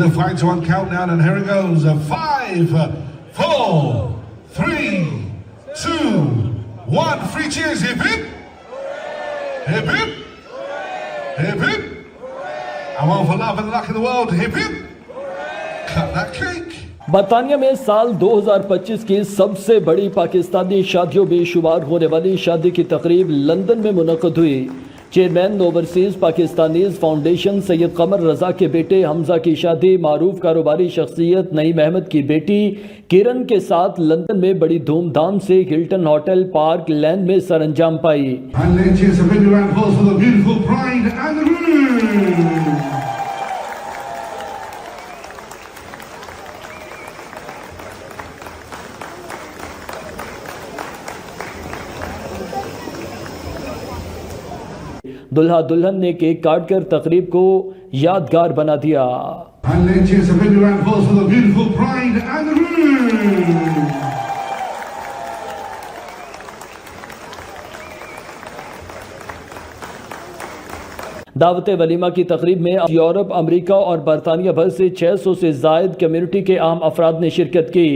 with the 5 to 1 countdown, and here it goes. 5, 4, 3, 2, 1. 3 cheers. Hip hip. Hip hip. Hip hip. I want for love and luck in the world. Hip hip. Cut that cake. बरतानिया में साल 2025 की सबसे बड़ी पाकिस्तानी शादियों में शुमार होने वाली शादी की तकरीब लंदन में मुनक़द हुई। Chairman overseas Pakistanis foundation Syed Qamar Raza के बेटे हमजा की शादी मारूफ कारोबारी शख्सियत नईम अहमद की बेटी किरण के साथ लंदन में बड़ी धूमधाम से हिल्टन होटल पार्क लैन में सरअंजाम पाई। दुल्हा दुल्हन ने केक काटकर तकरीब को यादगार बना दिया। दावत वलीमा की तकरीब में यूरोप, अमेरिका और बरतानिया भर से 600 से जायद कम्युनिटी के अहम अफराद ने शिरकत की।